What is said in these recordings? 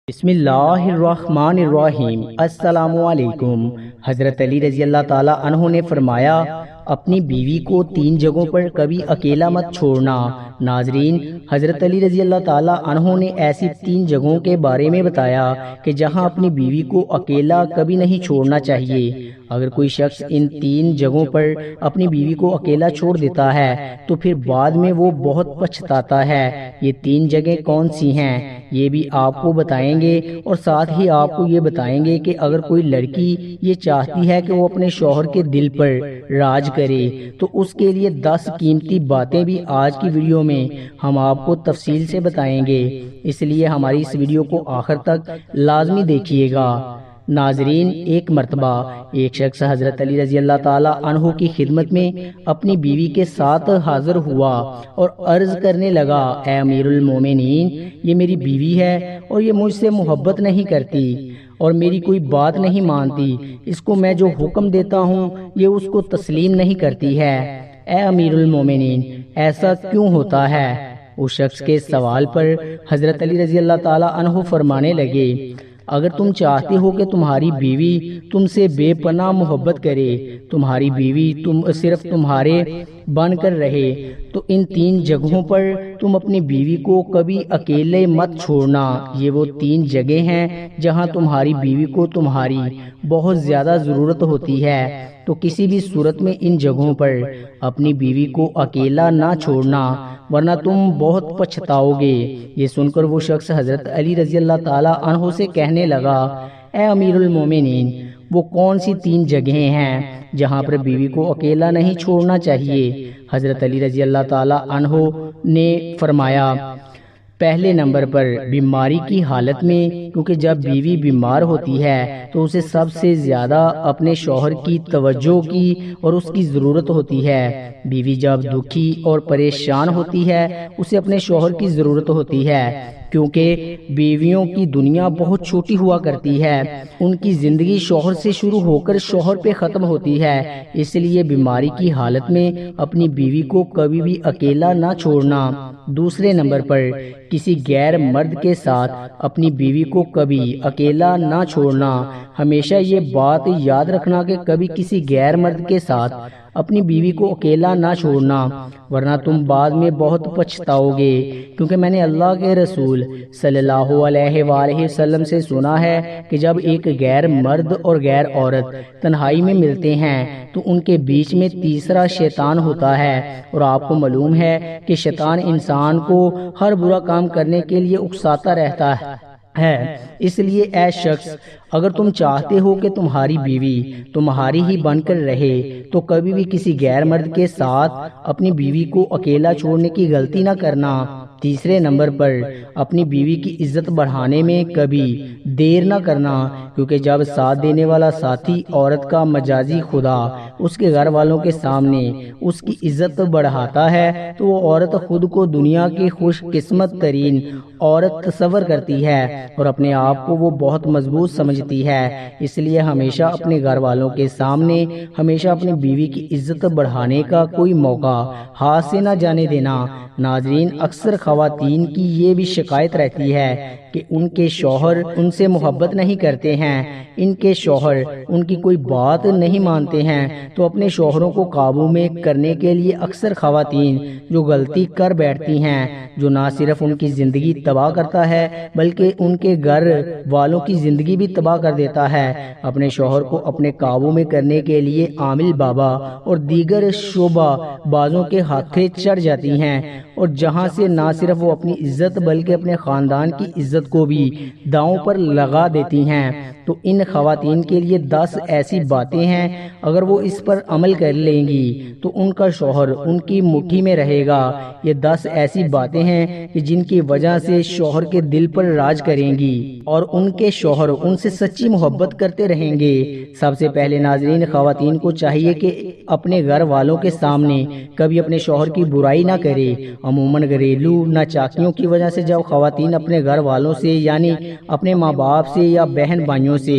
بسم اللہ الرحمن الرحیم۔ السلام علیکم۔ حضرت علی رضی اللہ تعالی عنہ نے فرمایا، اپنی بیوی کو 3 جگہوں پر کبھی اکیلا مت چھوڑنا۔ ناظرین، حضرت علی رضی اللہ تعالی عنہ نے ایسی 3 جگہوں کے بارے میں بتایا کہ جہاں اپنی بیوی کو اکیلا کبھی نہیں چھوڑنا چاہیے۔ اگر کوئی شخص ان 3 جگہوں پر اپنی بیوی کو اکیلا چھوڑ دیتا ہے تو پھر بعد میں وہ بہت پچھتاتا ہے۔ یہ 3 جگہیں کون سی ہیں یہ بھی آپ کو بتائیں گے، اور ساتھ ہی آپ کو یہ بتائیں گے کہ اگر کوئی لڑکی یہ چاہتی ہے کہ وہ اپنے شوہر کے دل پر راج کرے تو اس کے لیے 10 قیمتی باتیں بھی آج کی ویڈیو میں ہم آپ کو تفصیل سے بتائیں گے، اس لیے ہماری اس ویڈیو کو آخر تک لازمی دیکھیے گا۔ ناظرین، ایک مرتبہ ایک شخص حضرت علی رضی اللہ تعالی عنہ کی خدمت میں اپنی بیوی کے ساتھ حاضر ہوا اور عرض کرنے لگا، اے امیر المومنین، یہ میری بیوی ہے اور یہ مجھ سے محبت نہیں کرتی اور میری کوئی بات نہیں مانتی۔ اس کو میں جو حکم دیتا ہوں یہ اس کو تسلیم نہیں کرتی ہے۔ اے امیر المومنین، ایسا کیوں ہوتا ہے؟ اس شخص کے سوال پر حضرت علی رضی اللہ تعالی عنہ فرمانے لگے، اگر تم چاہتے ہو کہ تمہاری بیوی تم سے بے پناہ محبت کرے، تمہاری بیوی صرف تمہارے بن کر رہے، تو ان 3 جگہوں پر تم اپنی بیوی کو کبھی اکیلے مت چھوڑنا۔ یہ وہ 3 جگہیں ہیں جہاں تمہاری بیوی کو تمہاری بہت زیادہ ضرورت ہوتی ہے، تو کسی بھی صورت میں ان جگہوں پر اپنی بیوی کو اکیلا نہ چھوڑنا، ورنہ تم بہت پچھتاؤ گے۔ یہ سن کر وہ شخص حضرت علی رضی اللہ تعالی عنہ سے کہنے لگا، اے امیر المومنین، وہ کون سی 3 جگہیں ہیں جہاں پر بیوی کو اکیلا نہیں چھوڑنا چاہیے؟ حضرت علی رضی اللہ تعالی عنہ نے فرمایا، پہلے نمبر پر بیماری کی حالت میں، کیونکہ جب بیوی بیمار ہوتی ہے تو اسے سب سے زیادہ اپنے شوہر کی توجہ کی اور اس کی ضرورت ہوتی ہے۔ بیوی جب دکھی اور پریشان ہوتی ہے اسے اپنے شوہر کی ضرورت ہوتی ہے، کیونکہ بیویوں کی دنیا بہت چھوٹی ہوا کرتی ہے، ان کی زندگی شوہر سے شروع ہو کر شوہر پہ ختم ہوتی ہے، اس لیے بیماری کی حالت میں اپنی بیوی کو کبھی بھی اکیلا نہ چھوڑنا۔ دوسرے نمبر پر کسی غیر مرد کے ساتھ اپنی بیوی کو کبھی اکیلا نہ چھوڑنا۔ ہمیشہ یہ بات یاد رکھنا کہ کبھی کسی غیر مرد کے ساتھ اپنی بیوی کو اکیلا نہ چھوڑنا، ورنہ تم بعد میں بہت پچھتاؤ گے، کیونکہ میں نے اللہ کے رسول صلی اللہ علیہ وآلہ وسلم سے سنا ہے کہ جب ایک غیر مرد اور غیر عورت تنہائی میں ملتے ہیں تو ان کے بیچ میں تیسرا شیطان ہوتا ہے، اور آپ کو معلوم ہے کہ شیطان انسان کو ہر برا کام کرنے کے لیے اکساتا رہتا ہے۔ اس لیے اے شخص، اگر تم چاہتے ہو کہ تمہاری بیوی تمہاری ہی بن کر رہے تو کبھی بھی کسی غیر مرد کے ساتھ اپنی بیوی کو اکیلا چھوڑنے کی غلطی نہ کرنا۔ تیسرے نمبر پر اپنی بیوی کی عزت بڑھانے میں کبھی دیر نہ کرنا، کیونکہ جب ساتھ دینے والا ساتھی عورت کا مجازی خدا اس کے گھر والوں کے سامنے اس کی عزت بڑھاتا ہے تو وہ عورت خود کو دنیا کی خوش قسمت ترین عورت تصور کرتی ہے اور اپنے آپ کو وہ بہت مضبوط سمجھتی ہے۔ اس لیے ہمیشہ اپنے گھر والوں کے سامنے ہمیشہ اپنی بیوی کی عزت بڑھانے کا کوئی موقع ہاتھ سے نہ جانے دینا۔ ناظرین، اکثر خواتین کی یہ بھی شکایت رہتی ہے کہ ان کے شوہر ان سے محبت نہیں کرتے ہیں، ان کے شوہر ان کی کوئی بات نہیں مانتے ہیں، تو اپنے شوہروں کو قابو میں کرنے کے لیے اکثر خواتین جو غلطی کر بیٹھتی ہیں، جو نہ صرف ان کی زندگی تباہ کرتا ہے بلکہ ان کے گھر والوں کی زندگی بھی تباہ کر دیتا ہے، اپنے شوہر کو اپنے قابو میں کرنے کے لیے عامل بابا اور دیگر شعبہ بازوں کے ہاتھے چڑھ جاتی ہیں، اور جہاں سے نہ صرف وہ اپنی عزت بلکہ اپنے خاندان کی عزت کو بھی داؤں پر لگا دیتی ہیں۔ تو ان خواتین کے لیے 10 ایسی باتیں ہیں، اگر وہ اس پر عمل کر لیں گی تو ان کا شوہر ان کی مٹھی میں رہے گا۔ یہ 10 ایسی باتیں ہیں کہ جن کی وجہ سے شوہر کے دل پر راج کریں گی اور ان کے شوہر ان سے سچی محبت کرتے رہیں گے۔ سب سے پہلے ناظرین، خواتین کو چاہیے کہ اپنے گھر والوں کے سامنے کبھی اپنے شوہر کی برائی نہ کرے۔ عموماً گھریلو ناچاکیوں کی وجہ سے جب خواتین اپنے گھر والوں سے یعنی اپنے ماں باپ سے یا بہن بھائیوں سے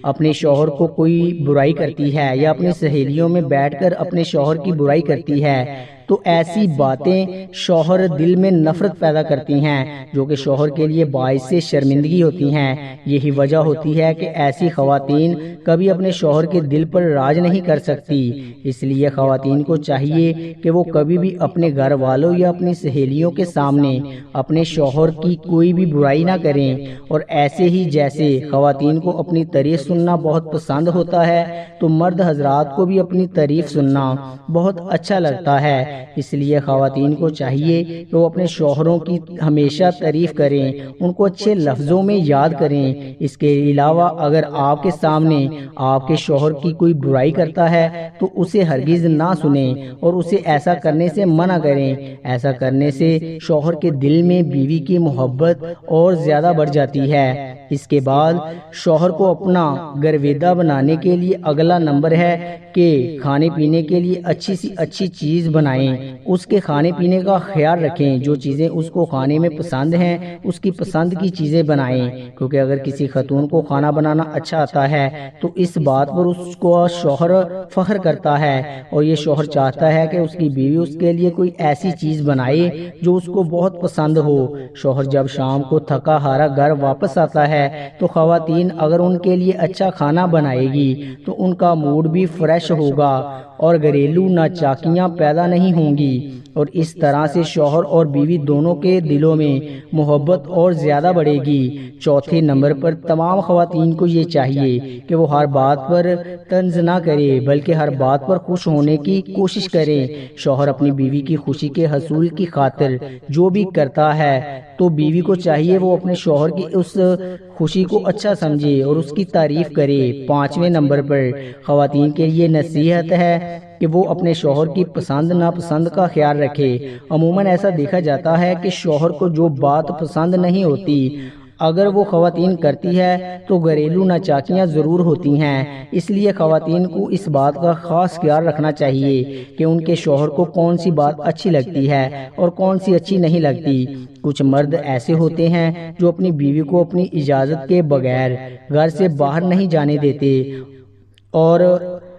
اپنے شوہر کو کوئی برائی کرتی ہے یا اپنی سہیلیوں میں بیٹھ کر اپنے شوہر کی برائی کرتی ہے تو ایسی باتیں شوہر دل میں نفرت پیدا کرتی ہیں جو کہ شوہر کے لیے باعث شرمندگی ہوتی ہیں۔ یہی وجہ ہوتی ہے کہ ایسی خواتین کبھی اپنے شوہر کے دل پر راج نہیں کر سکتی۔ اس لیے خواتین کو چاہیے کہ وہ کبھی بھی اپنے گھر والوں یا اپنی سہیلیوں کے سامنے اپنے شوہر کی کوئی بھی برائی نہ کریں، اور ایسے ہی جیسے خواتین کو اپنی تعریف سننا بہت پسند ہوتا ہے تو مرد حضرات کو بھی اپنی تعریف سننا بہت اچھا لگتا ہے۔ اس لیے خواتین کو چاہیے کہ وہ اپنے شوہروں کی ہمیشہ تعریف کریں، ان کو اچھے لفظوں میں یاد کریں۔ اس کے علاوہ اگر آپ کے سامنے آپ کے شوہر کی کوئی برائی کرتا ہے تو اسے ہرگز نہ سنیں اور اسے ایسا کرنے سے منع کریں۔ ایسا کرنے سے شوہر کے دل میں بیوی کی محبت اور زیادہ بڑھ جاتی ہے۔ اس کے بعد شوہر کو اپنا گرویدہ بنانے کے لیے اگلا نمبر ہے کہ کھانے پینے کے لیے اچھی سی اچھی چیز بنائیں، اس کے کھانے پینے کا خیال رکھیں، جو چیزیں اس کو کھانے میں پسند ہیں اس کی پسند کی چیزیں بنائیں، کیونکہ اگر کسی خاتون کو کھانا بنانا اچھا آتا ہے تو اس بات پر اس کو شوہر فخر کرتا ہے، اور یہ شوہر چاہتا ہے کہ اس کی بیوی اس کے لیے کوئی ایسی چیز بنائے جو اس کو بہت پسند ہو۔ شوہر جب شام کو تھکا ہارا گھر واپس آتا ہے تو خواتین اگر ان کے لیے اچھا کھانا بنائے گی تو ان کا موڈ بھی فریش ہوگا اور گھریلو ناچاکیاں پیدا نہیں ہوں گی، اور اس طرح سے شوہر اور بیوی دونوں کے دلوں میں محبت اور زیادہ بڑھے گی۔ چوتھے نمبر پر تمام خواتین کو یہ چاہیے کہ وہ ہر بات پر طنز نہ کرے بلکہ ہر بات پر خوش ہونے کی کوشش کریں۔ شوہر اپنی بیوی کی خوشی کے حصول کی خاطر جو بھی کرتا ہے تو بیوی کو چاہیے وہ اپنے شوہر کی اس خوشی کو اچھا سمجھے اور اس کی تعریف کرے۔ پانچویں نمبر پر خواتین کے لیے نصیحت ہے کہ وہ اپنے شوہر کی پسند ناپسند کا خیال رکھے۔ عموماً ایسا دیکھا جاتا ہے کہ شوہر کو جو بات پسند نہیں ہوتی اگر وہ خواتین کرتی ہے تو گھریلو ناچاکیاں ضرور ہوتی ہیں۔ اس لیے خواتین کو اس بات کا خاص خیال رکھنا چاہیے کہ ان کے شوہر کو کون سی بات اچھی لگتی ہے اور کون سی اچھی نہیں لگتی۔ کچھ مرد ایسے ہوتے ہیں جو اپنی بیوی کو اپنی اجازت کے بغیر گھر سے باہر نہیں جانے دیتے، اور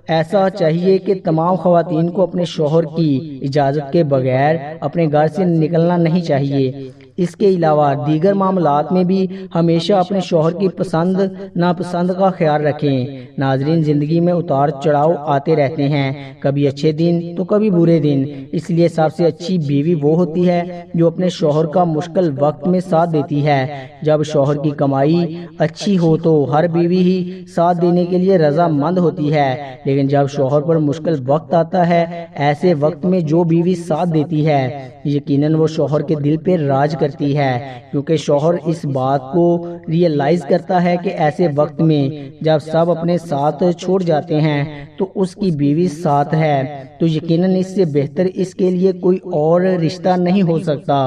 ایسا چاہیے کہ تمام خواتین کو اپنے شوہر کی اجازت کے بغیر اپنے گھر سے نکلنا نہیں چاہیے۔ اس کے علاوہ دیگر معاملات میں بھی ہمیشہ اپنے شوہر کی پسند ناپسند کا خیال رکھیں۔ ناظرین، زندگی میں اتار چڑھاؤ آتے رہتے ہیں، کبھی اچھے دن تو کبھی برے دن، اس لیے سب سے اچھی بیوی وہ ہوتی ہے جو اپنے شوہر کا مشکل وقت میں ساتھ دیتی ہے۔ جب شوہر کی کمائی اچھی ہو تو ہر بیوی ہی ساتھ دینے کے لیے رضا مند ہوتی ہے، لیکن جب شوہر پر مشکل وقت آتا ہے ایسے وقت میں جو بیوی ساتھ دیتی ہے یقیناً وہ شوہر کے دل پہ راج کرتی ہے، کیونکہ شوہر اس بات کو ریئلائز کرتا ہے کہ ایسے وقت میں جب سب اپنے ساتھ چھوڑ جاتے ہیں تو اس کی بیوی ساتھ ہے، تو یقیناً اس سے بہتر اس کے لیے کوئی اور رشتہ نہیں ہو سکتا۔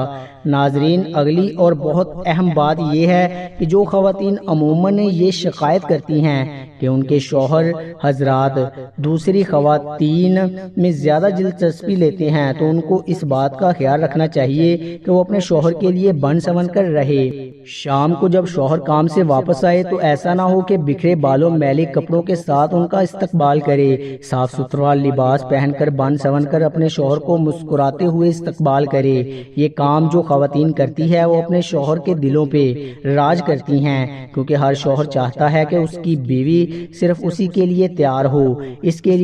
ناظرین، اگلی اور بہت اہم بات یہ ہے کہ جو خواتین عموماً یہ شکایت کرتی ہیں کہ ان کے شوہر حضرات دوسری خواتین میں زیادہ دلچسپی لیتے ہیں تو ان کو اس بات کا خیال رکھنا چاہیے کہ وہ اپنے شوہر کے لیے بن سمن کر رہے۔ شام کو جب شوہر کام سے واپس آئے تو ایسا نہ ہو کہ بکھرے بالوں میلے کپڑوں کے ساتھ ان کا استقبال کرے۔ صاف ستھرا لباس پہن کر بن سمن کر اپنے شوہر کو مسکراتے ہوئے استقبال کرے۔ یہ کام جو خواتین کرتی ہے وہ اپنے شوہر کے دلوں پہ راج کرتی ہیں، کیونکہ ہر شوہر چاہتا ہے کہ اس کی بیوی صرف اسی کے لیے تیار ہو، اس کے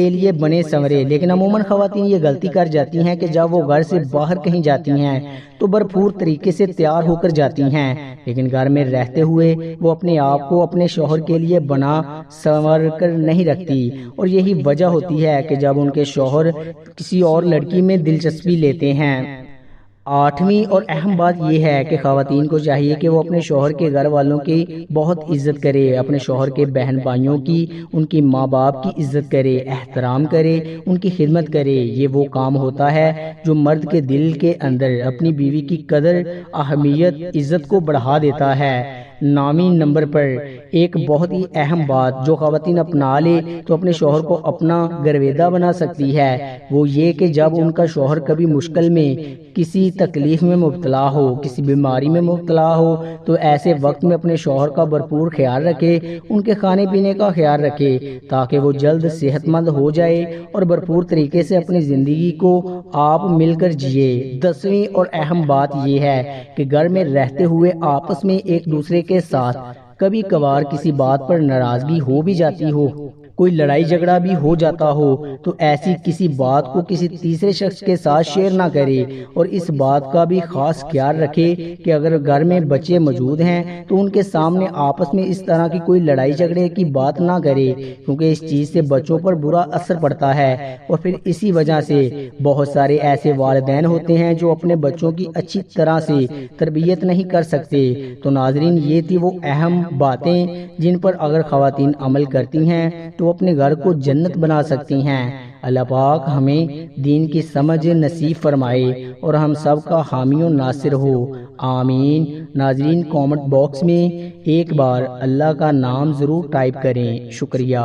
لیے بنے سنورے۔ لیکن عموماً خواتین یہ غلطی کر جاتی ہیں کہ جب وہ گھر سے باہر کہیں جاتی ہیں تو بھرپور طریقے سے تیار ہو کر جاتی ہیں، لیکن گھر میں رہتے ہوئے وہ اپنے آپ کو اپنے شوہر کے لیے بنا سنور کر نہیں رکھتی، اور یہی وجہ ہوتی ہے کہ جب ان کے شوہر کسی اور لڑکی میں دلچسپی لیتے ہیں۔ آٹھویں اور اہم بات یہ ہے کہ خواتین کو چاہیے کہ وہ اپنے شوہر کے گھر والوں کی بہت عزت کرے، اپنے شوہر کے بہن بھائیوں کی، ان کی ماں باپ کی عزت کرے، احترام کرے، ان کی خدمت کرے۔ یہ وہ کام ہوتا ہے جو مرد کے دل کے اندر اپنی بیوی کی قدر، اہمیت، عزت کو بڑھا دیتا ہے۔ نامی نمبر پر ایک بہت ہی اہم بات جو خواتین اپنا لے تو اپنے شوہر کو اپنا گرویدہ بنا سکتی ہے، وہ یہ کہ جب ان کا شوہر کبھی مشکل میں، کسی تکلیف میں مبتلا ہو، کسی بیماری میں مبتلا ہو، تو ایسے وقت میں اپنے شوہر کا بھرپور خیال رکھے، ان کے کھانے پینے کا خیال رکھے تاکہ وہ جلد صحت مند ہو جائے اور بھرپور طریقے سے اپنی زندگی کو آپ مل کر جیے۔ 10ویں اور اہم بات یہ ہے کہ گھر میں رہتے ہوئے آپس میں ایک دوسرے کے ساتھ کبھی کبھار کسی بات پر ناراضگی ہو بھی جاتی ہو، کوئی لڑائی جھگڑا بھی ہو جاتا ہو، تو ایسی کسی بات کو کسی تیسرے شخص کے ساتھ شیئر نہ کرے، اور اس بات کا بھی خاص خیال رکھے کہ اگر گھر میں بچے موجود ہیں تو ان کے سامنے آپس میں اس طرح کی کوئی لڑائی جھگڑے کی بات نہ کرے، کیونکہ اس چیز سے بچوں پر برا اثر پڑتا ہے، اور پھر اسی وجہ سے بہت سارے ایسے والدین ہوتے ہیں جو اپنے بچوں کی اچھی طرح سے تربیت نہیں کر سکتے۔ تو ناظرین، یہ تھی وہ اہم باتیں جن پر اگر خواتین عمل کرتی ہیں تو اپنے گھر کو جنت بنا سکتی ہیں۔ اللہ پاک ہمیں دین کی سمجھ نصیب فرمائے اور ہم سب کا حامی و ناصر ہو، آمین۔ ناظرین، کامنٹ باکس میں ایک بار اللہ کا نام ضرور ٹائپ کریں۔ شکریہ۔